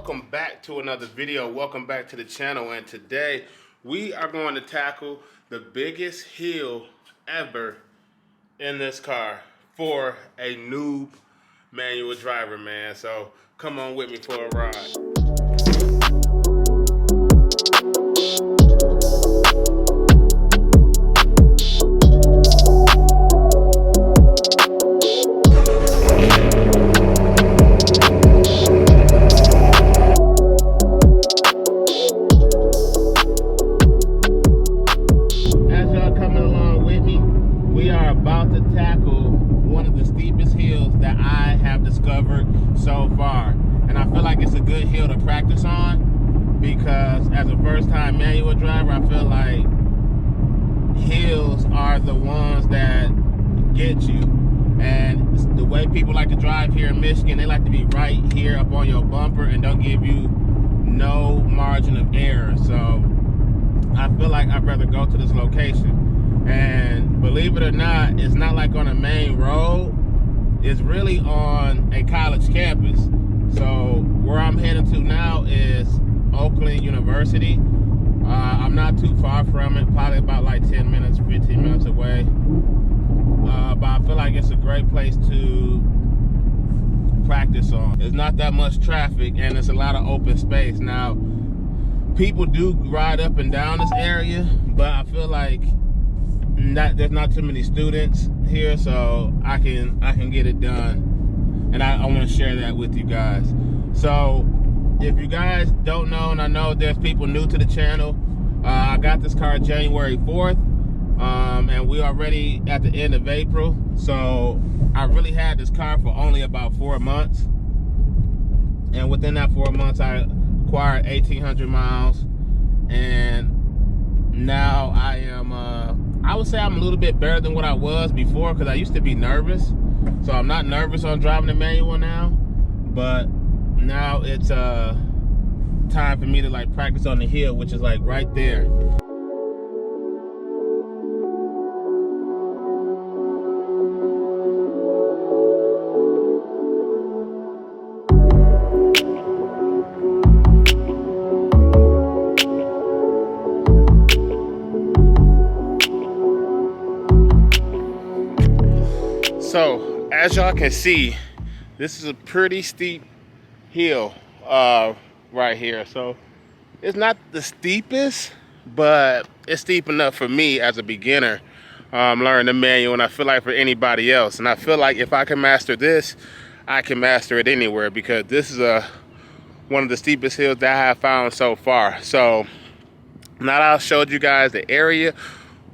welcome back to another video. Welcome back to the channel, and today we are going to tackle the biggest hill ever in this car for a noob manual driver, man. So come on with me for a ride. So far, and I feel like it's a good hill to practice on, because as a first-time manual driver, I feel like hills are the ones that get you. And the way people like to drive here in Michigan, they like to be right here up on your bumper and don't give you no margin of error. So I feel like I'd rather go to this location. And believe it or not, it's not like on a main road. It's really on a college campus. So where I'm heading to now is Oakland University. I'm not too far from it, probably about like 10 minutes, 15 minutes away. But I feel like it's a great place to practice on. There's not that much traffic and it's a lot of open space. Now, people do ride up and down this area, but I feel like there's not too many students here, so I can get it done, and I want to share that with you guys. So if you guys don't know, and I know there's people new to the channel, I got this car January 4th, and we already at the end of April. So I really had this car for only about 4 months, and within that 4 months I acquired 1,800 miles, and now I am I would say I'm a little bit better than what I was before, because I used to be nervous. So I'm not nervous on driving the manual now, but now it's time for me to like practice on the hill, which is like right there. So as y'all can see, this is a pretty steep hill right here. So it's not the steepest, but it's steep enough for me as a beginner learning the manual, and I feel like for anybody else. And I feel like if I can master this, I can master it anywhere, because this is one of the steepest hills that I have found so far. So now that I've showed you guys the area,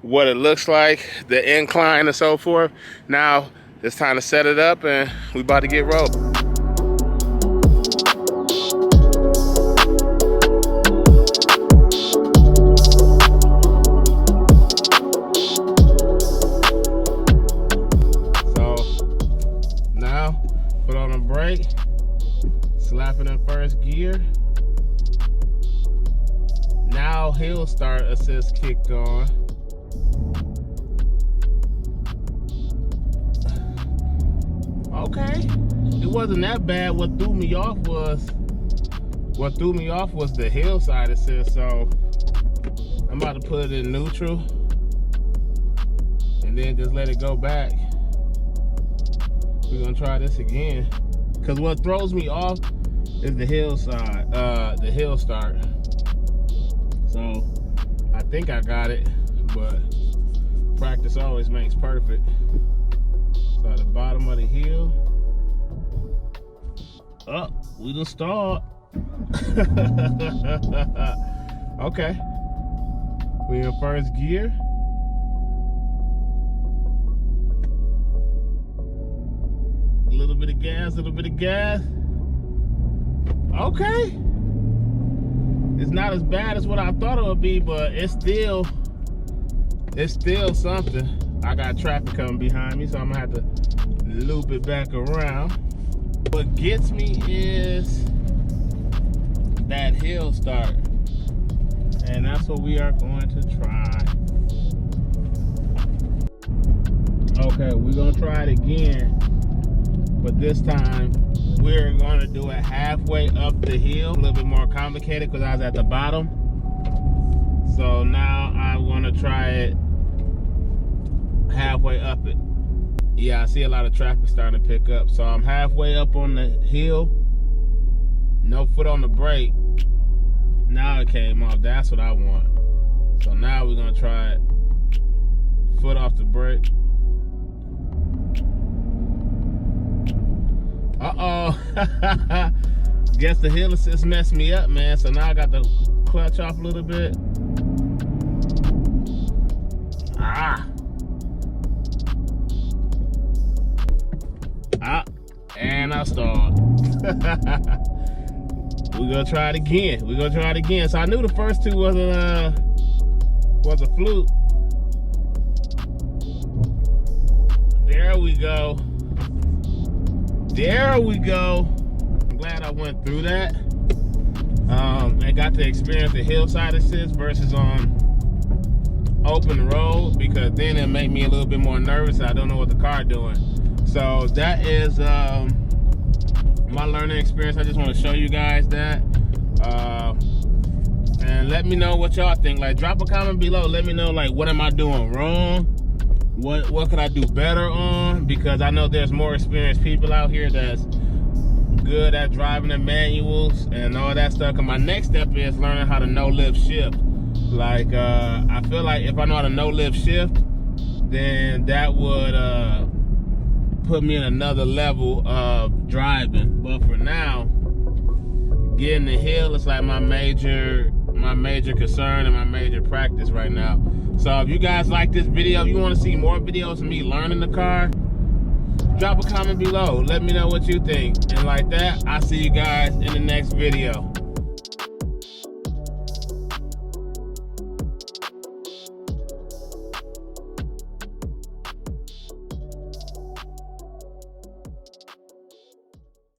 what it looks like, the incline and so forth, now it's time to set it up, and we about to get rolling. So now put on a brake, slap it in first gear. Now hill start assist kicked on. Okay, it wasn't that bad. What threw me off was the hillside assist. So I'm about to put it in neutral and then just let it go back. We're gonna try this again, because what throws me off is the hillside, the hill start. So I think I got it, but practice always makes perfect. So at the bottom of the hill. Oh, we done start. Okay. We in first gear. A little bit of gas, a little bit of gas. Okay. It's not as bad as what I thought it would be, but it's still something. I got traffic coming behind me, so I'm gonna have to loop it back around. What gets me is that hill start, and that's what we are going to try. Okay, we're gonna try it again, but this time we're going to do it halfway up the hill. A little bit more complicated because I was at the bottom. So now I'm going to try it halfway up it. Yeah, I see a lot of traffic starting to pick up. So I'm halfway up on the hill. No foot on the brake. Now it came off. That's what I want. So now we're going to try it. Foot off the brake. Uh-oh. Guess the hill assist messed me up, man. So now I got the clutch off a little bit. And I stalled. We're gonna try it again. We're gonna try it again. So I knew the first two was a fluke. There we go. There we go. I'm glad I went through that. And got to experience the hillside assist versus on open road, because then it made me a little bit more nervous. I don't know what the car doing. So that is my learning experience. I just want to show you guys that. And let me know what y'all think. Like, drop a comment below. Let me know, like, what am I doing wrong? What could I do better on? Because I know there's more experienced people out here that's good at driving the manuals and all that stuff. And my next step is learning how to no-lift shift. Like, I feel like if I know how to no-lift shift, then that would put me in another level of driving. But for now, getting the hill is like my major concern and my major practice right now. So if you guys like this video, if you want to see more videos of me learning the car, drop a comment below. Let me know what you think. And like that, I'll see you guys in the next video.